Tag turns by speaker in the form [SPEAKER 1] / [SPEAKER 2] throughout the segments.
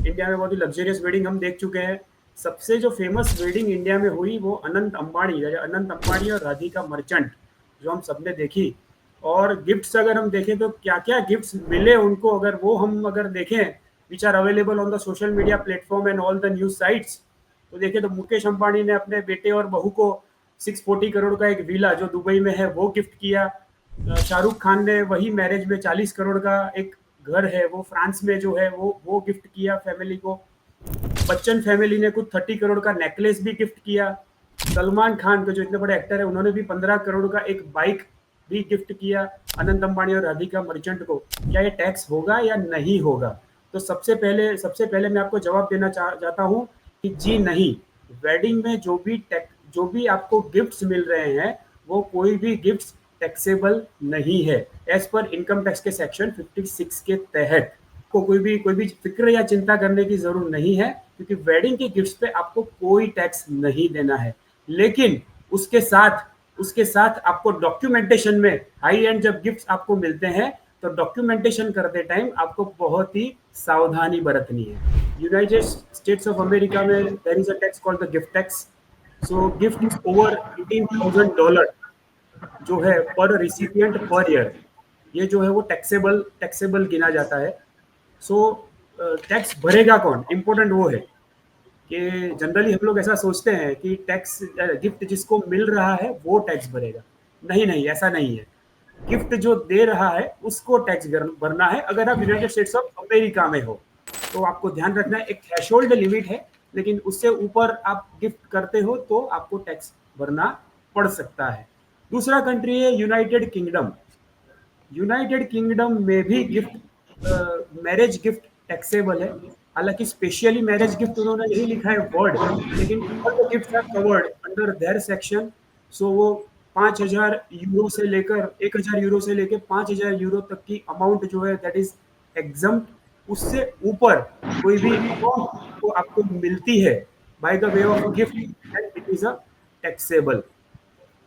[SPEAKER 1] India में बहुत ही luxurious wedding हम देख चुके हैं। सबसे जो फेमस वेडिंग इंडिया में हुई वो अनंत अंबानी और राधिका मर्चेंट, जो हम सबने देखी। और गिफ्ट्स अगर हम देखें तो क्या क्या गिफ्ट्स मिले उनको, अगर वो हम अगर देखें, which are available on the social media platform and all the news sites, तो देखें तो मुकेश अंबानी ने अपने बेटे और बहू को 640 करोड़ का एक विला जो दुबई में है वो गिफ्ट किया। शाहरुख खान ने वही मैरिज में 40 करोड़ का एक घर है वो फ्रांस में जो है वो गिफ्ट किया फैमिली को। बच्चन फैमिली ने कुछ 30 करोड़ का नेकलेस भी गिफ्ट किया। सलमान खान के जो इतने बड़े एक्टर है उन्होंने भी 15 करोड़ का एक बाइक भी गिफ्ट किया अनंत अंबानी और राधिका मर्चेंट को। क्या ये टैक्स होगा या नहीं होगा? तो सबसे पहले मैं आपको जवाब देना चाहता हूँ कि जी नहीं। वेडिंग में जो भी आपको गिफ्ट्स मिल रहे हैं वो कोई भी गिफ्ट्स टैक्सेबल नहीं है एज पर इनकम टैक्स के सेक्शन 56 के तहत। को कोई भी फिक्र या चिंता करने की जरूरत नहीं है, क्योंकि वेडिंग के गिफ्ट्स पे आपको कोई टैक्स नहीं देना है। लेकिन उसके साथ आपको डॉक्यूमेंटेशन में, हाई एंड जब गिफ्ट्स आपको मिलते हैं तो डॉक्यूमेंटेशन करते टाइम आपको बहुत ही सावधानी बरतनी है। यूनाइटेड स्टेट्स ऑफ अमेरिका में there is a tax called the gift tax. So gift over $18,000 जो है पर रिसिपिएंट पर ईयर, ये जो है वो टैक्सेबल गिना जाता है। सो टैक्स भरेगा कौन, इम्पोर्टेंट वो है कि जनरली हम लोग ऐसा सोचते हैं कि टैक्स गिफ्ट जिसको मिल रहा है वो टैक्स भरेगा। नहीं नहीं, ऐसा नहीं है। गिफ्ट जो दे रहा है उसको टैक्स भरना है। अगर आप यूनाइटेड स्टेट्स ऑफ अमेरिका में हो तो आपको ध्यान रखना है, एक थ्रेशोल्ड लिमिट है, लेकिन उससे ऊपर आप गिफ्ट करते हो तो आपको टैक्स भरना पड़ सकता है। दूसरा कंट्री है यूनाइटेड किंगडम। यूनाइटेड किंगडम में भी गिफ्ट मैरिज गिफ्ट टैक्सेबल है। हालांकि स्पेशली मैरिज गिफ्ट उन्होंने नहीं लिखा है वर्ड, लेकिन all the gifts are covered under their section. So वो 5,000 यूरो से लेकर 1,000 यूरो से लेकर 5,000 यूरो तक की अमाउंट जो है दैट इज एग्जम्प्ट। उससे ऊपर कोई भी अमाउंट को आपको मिलती है by the way of gift and it is a taxable.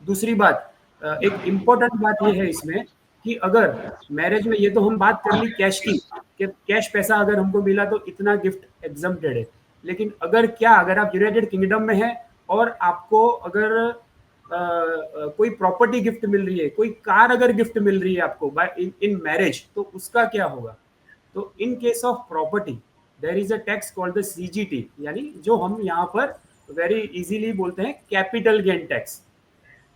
[SPEAKER 1] दूसरी बात, एक इम्पोर्टेंट बात यह है इसमें कि अगर मैरिज में, ये तो हम बात कर ली कैश की, कि कैश पैसा अगर हमको मिला तो इतना गिफ्ट एग्जम्प्टेड है। लेकिन अगर आप यूनाइटेड किंगडम में हैं और आपको अगर कोई प्रॉपर्टी गिफ्ट मिल रही है, कोई कार अगर गिफ्ट मिल रही है आपको बाय इन मैरिज, तो उसका क्या होगा? तो in case of property there is a tax called the CGT, यानी जो हम यहाँ पर वेरी इजीली बोलते हैं कैपिटल गेन टैक्स।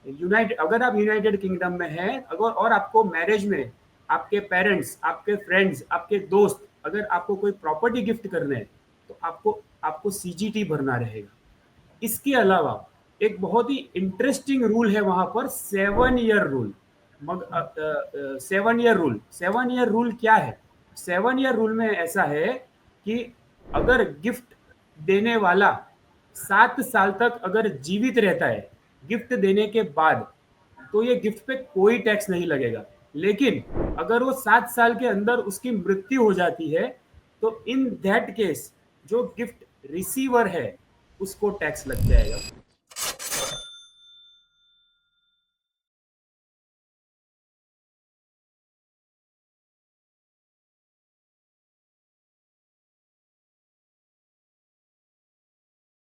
[SPEAKER 1] अगर आप यूनाइटेड किंगडम में हैं अगर और आपको मैरिज में आपके पेरेंट्स, आपके फ्रेंड्स, आपके दोस्त अगर आपको कोई प्रॉपर्टी गिफ्ट करने हैं तो आपको सीजीटी भरना रहेगा। इसके अलावा एक बहुत ही इंटरेस्टिंग रूल है वहां पर, 7 ईयर रूल। 7 ईयर रूल क्या है? 7 ईयर रूल में ऐसा है कि अगर गिफ्ट देने वाला 7 साल तक अगर जीवित रहता है गिफ्ट देने के बाद, तो ये गिफ्ट पे कोई टैक्स नहीं लगेगा। लेकिन अगर वो 7 साल के अंदर उसकी मृत्यु हो जाती है तो इन दैट केस जो गिफ्ट रिसीवर है उसको टैक्स लग जाएगा।